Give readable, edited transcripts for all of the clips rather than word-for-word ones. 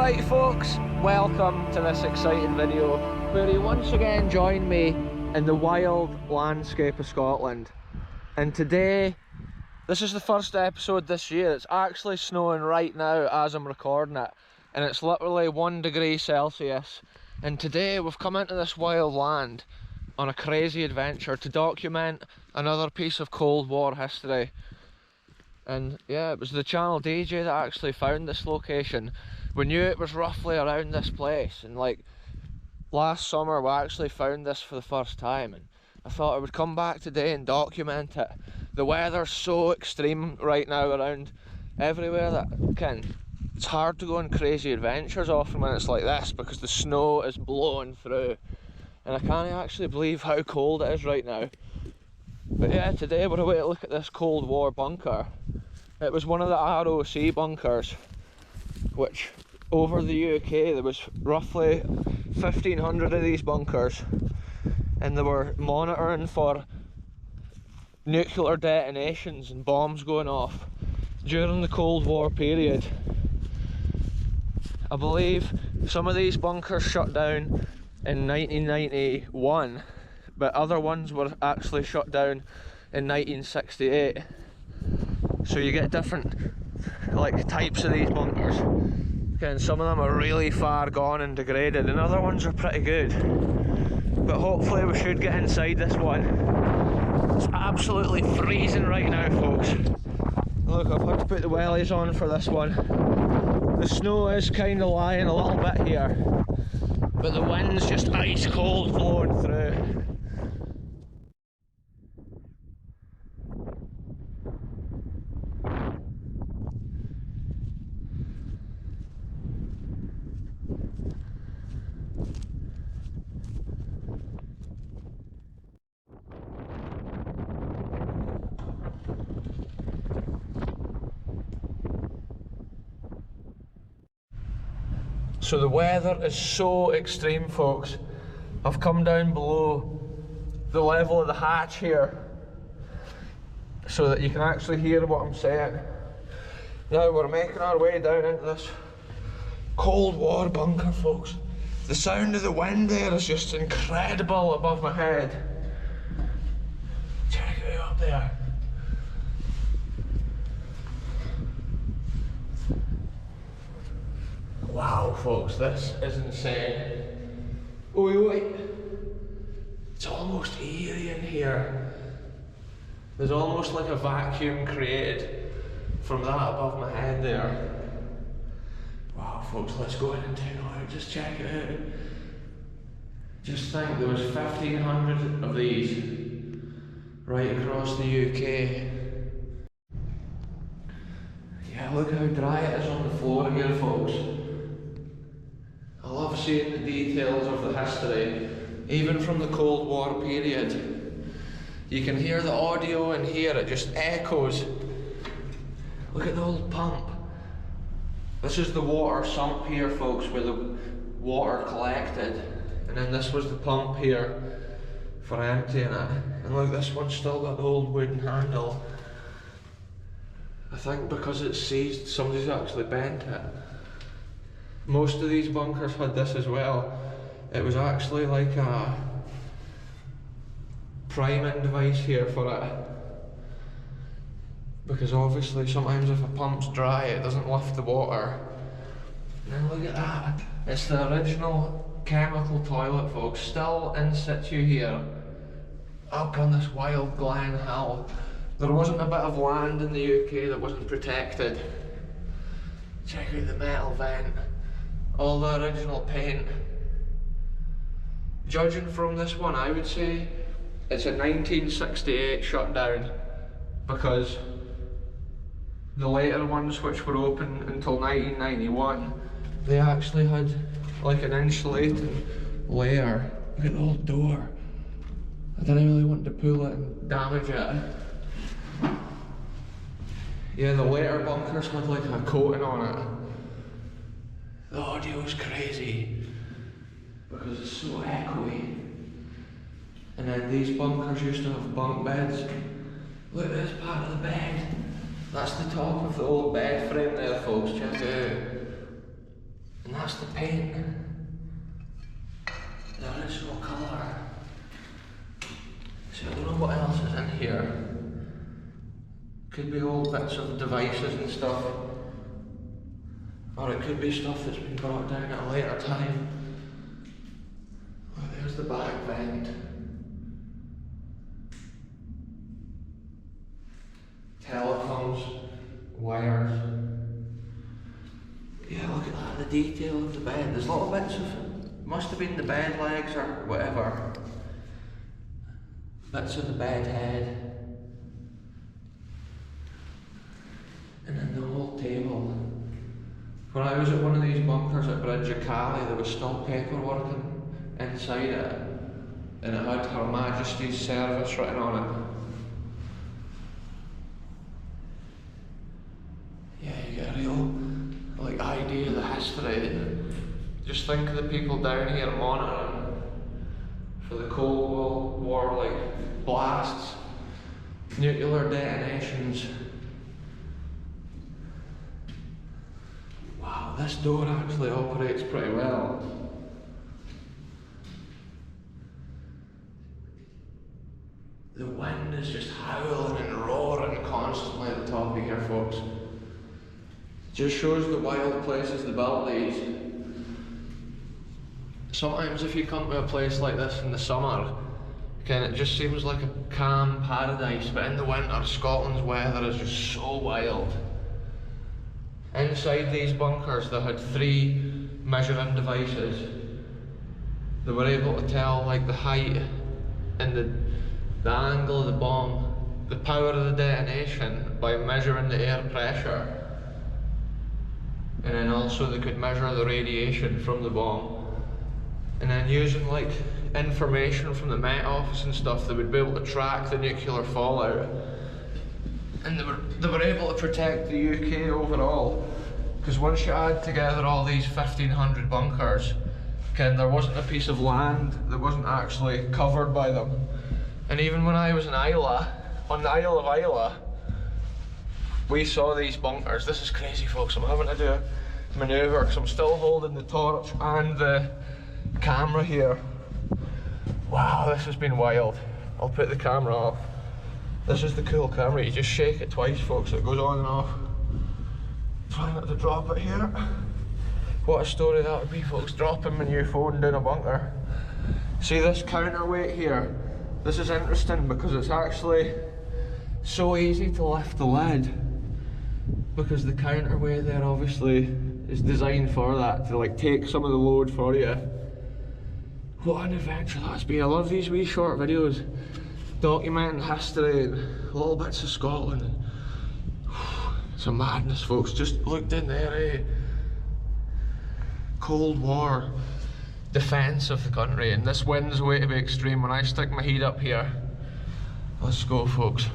Alright folks, welcome to this exciting video where you once again join me in the wild landscape of Scotland. And today, this is the first episode this year. It's actually snowing right now as I'm recording it, and it's literally 1 degree Celsius. And today we've come into this wild land on a crazy adventure to document another piece of Cold War history. And yeah, it was the channel DJ that actually found this location. We knew it was roughly around this place, and like last summer we actually found this for the first time, and I thought I would come back today and document it. The weather's so extreme right now around everywhere that it's hard to go on crazy adventures often when it's like this, because the snow is blowing through and I can't actually believe how cold it is right now. But yeah, today we're away to look at this Cold War bunker. It was one of the ROC bunkers, which over the UK there was roughly 1,500 of these bunkers, and they were monitoring for nuclear detonations and bombs going off during the Cold War period. I believe some of these bunkers shut down in 1991, but other ones were actually shut down in 1968. So you get different like types of these bunkers. Again, some of them are really far gone and degraded, and other ones are pretty good. But hopefully we should get inside this one. It's absolutely freezing right now, folks. Look, I've had to put the wellies on for this one. The snow is kind of lying a little bit here, but the wind's just ice cold blowing through. So the weather is so extreme, folks. I've come down below the level of the hatch here so that you can actually hear what I'm saying. Now we're making our way down into this Cold War bunker, folks. The sound of the wind there is just incredible above my head. Check it out up there. Wow, folks, this is insane. Oi. It's almost eerie in here. There's almost like a vacuum created from that above my head there. Wow, folks, let's go in and take it out. Just check it out. Just think, there was 1,500 of these right across the UK. Yeah, look how dry it is on the floor here, folks. I love seeing the details of the history, even from the Cold War period. You can hear the audio in here, it just echoes. Look at the old pump. This is the water sump here, folks, where the water collected. And then this was the pump here for emptying it. And look, this one's still got the old wooden handle. I think because it's seized, somebody's actually bent it. Most of these bunkers had this as well. It was actually like a priming device here for it. Because obviously sometimes if a pump's dry it doesn't lift the water. And then look at that. It's the original chemical toilet, folks. Still in situ here. Up on this wild Glen Hill. There wasn't a bit of land in the UK that wasn't protected. Check out the metal vent. All the original paint. Judging from this one, I would say it's a 1968 shutdown, because the later ones, which were open until 1991, they actually had like an insulating layer. Look at the old door. I didn't really want to pull it and damage it. Yeah, the later bunkers had like a coating on it. The audio is crazy because it's so echoey. And then these bunkers used to have bunk beds. Look at this part of the bed. That's the top of the old bed frame there, folks. Check it out. And that's the paint. The original colour. So I don't know what else is in here. Could be old bits of devices and stuff. Or it could be stuff that's been brought down at a later time. Oh, there's the back vent. Telephones, wires. Yeah, look at that, the detail of the bed. There's little bits of, must have been the bed legs or whatever. Bits of the bed head. And then the whole table. When I was at one of these bunkers at Bridge of Cali, there was still paperwork inside it. And it had Her Majesty's Service written on it. Yeah, you get a real idea of the history. Just think of the people down here monitoring for the Cold War blasts, nuclear detonations. Wow, this door actually operates pretty well. The wind is just howling and roaring constantly at the top of here, folks. Just shows the wild places they built these. Sometimes if you come to a place like this in the summer, it just seems like a calm paradise, but in the winter, Scotland's weather is just so wild. Inside these bunkers, they had 3 measuring devices. They were able to tell the height and the angle of the bomb, the power of the detonation by measuring the air pressure. And then also they could measure the radiation from the bomb. And then using information from the Met Office and stuff, they would be able to track the nuclear fallout. And they were able to protect the UK overall. Because once you add together all these 1,500 bunkers, there wasn't a piece of land that wasn't actually covered by them. And even when I was in Islay, on the Isle of Islay, we saw these bunkers. This is crazy, folks. I'm having to do a manoeuvre because I'm still holding the torch and the camera here. Wow, this has been wild. I'll put the camera off. This is the cool camera. You just shake it twice, folks. It goes on and off. Try not to drop it here. What a story that would be, folks. Dropping my new phone down a bunker. See this counterweight here? This is interesting because it's actually so easy to lift the lid. Because the counterweight there obviously is designed for that, to take some of the load for you. What an adventure that's been. I love these wee short videos documenting history and little bits of Scotland. It's a madness, folks. Just looked in there, eh? Cold War defence of the country, and this wind's way to be extreme. When I stick my heat up here, let's go, folks.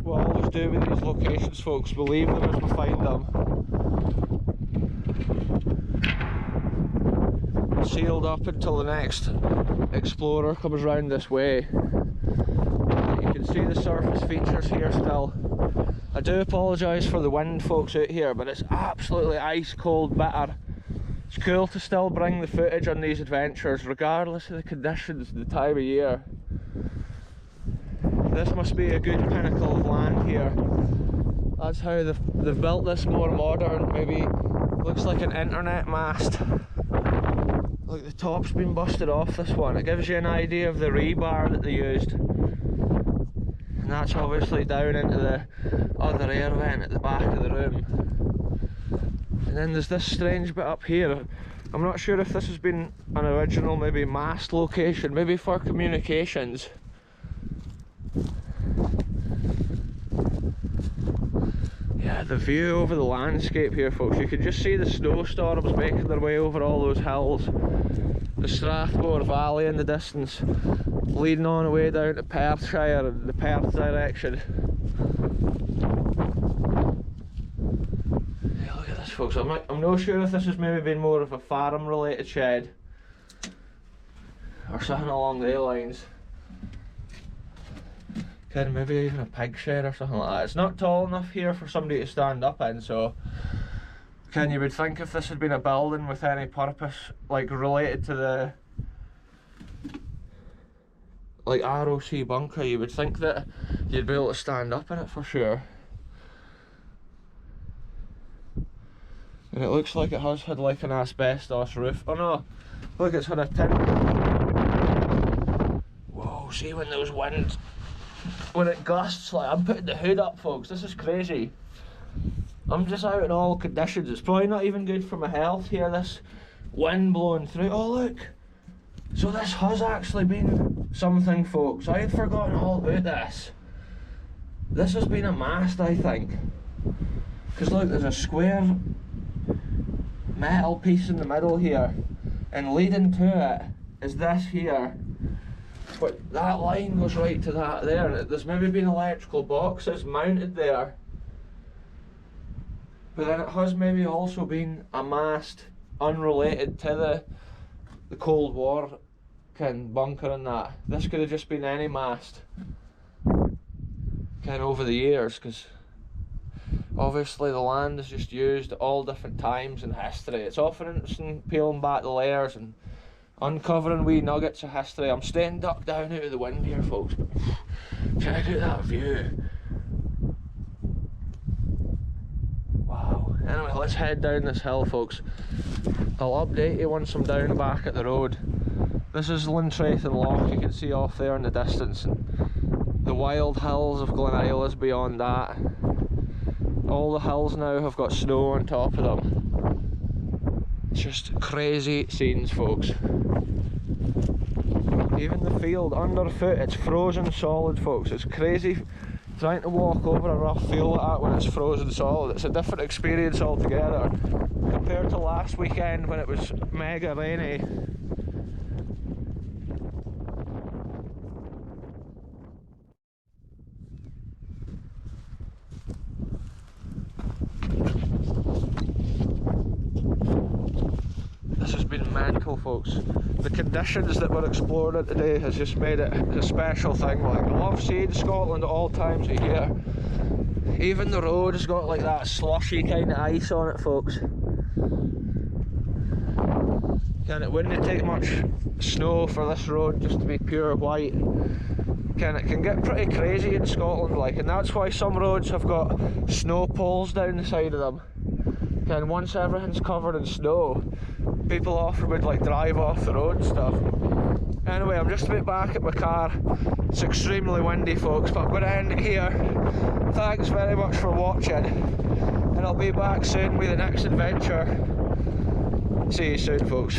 What I always do with these locations, folks, we'll leave them as we find them. Sealed up until the next explorer comes round this way. You can see the surface features here still. I do apologise for the wind, folks, out here, but it's absolutely ice cold bitter. It's cool to still bring the footage on these adventures regardless of the conditions, the time of year. This must be a good pinnacle of land here. That's how they've built this more modern. Maybe looks like an internet mast. Look, the top's been busted off this one. It gives you an idea of the rebar that they used. And that's obviously down into the other air vent at the back of the room. And then there's this strange bit up here. I'm not sure if this has been an original maybe mast location, maybe for communications. Yeah, the view over the landscape here, folks. You can just see the snowstorms making their way over all those hills. The Strathmore Valley in the distance, leading on away down to Perthshire and the Perth direction. Yeah, look at this, folks. I'm not sure if this has maybe been more of a farm related shed or something along those lines. Can maybe even a pig shed or something like that. It's not tall enough here for somebody to stand up in, so you would think if this had been a building with any purpose, like related to the like ROC bunker, you would think that you'd be able to stand up in it for sure. And it looks like it has had like an asbestos roof. Oh no, look, it's had a tin. Whoa, see when those winds, when it gusts, like I'm putting the hood up, folks, this is crazy. I'm just out in all conditions. It's probably not even good for my health here, this wind blowing through. Oh look, so this has actually been something, folks. I had forgotten all about this. This has been a mast, I think. Because look, there's a square metal piece in the middle here, and leading to it is this here. But that line goes right to that there. There's maybe been electrical boxes mounted there. But then it has maybe also been a mast unrelated to the Cold War bunker and that. This could have just been any mast over the years, because obviously the land is just used at all different times in history. It's often interesting peeling back the layers and uncovering wee nuggets of history. I'm staying ducked down out of the wind here, folks, but check out that view. Wow. Anyway, let's head down this hill, folks. I'll update you once I'm down back at the road. This is Lintraith Loch, you can see off there in the distance, and the wild hills of Glen Isle is beyond that. All the hills now have got snow on top of them. It's just crazy scenes, folks. Even the field underfoot, it's frozen solid, folks. It's crazy trying to walk over a rough field like that when it's frozen solid. It's a different experience altogether compared to last weekend when it was mega rainy. This has been mental, folks. The conditions that we're exploring today has just made it a special thing. Like, I love seeing Scotland at all times of year. Even the road has got like that slushy kind of ice on it, folks. And it wouldn't take much snow for this road just to be pure white. It can get pretty crazy in Scotland, like, and that's why some roads have got snow poles down the side of them. And once everything's covered in snow, people often would like drive off the road and stuff. Anyway, I'm just about back at my car. It's extremely windy, folks, but I'm going to end it here. Thanks very much for watching, and I'll be back soon with the next adventure. See you soon, folks.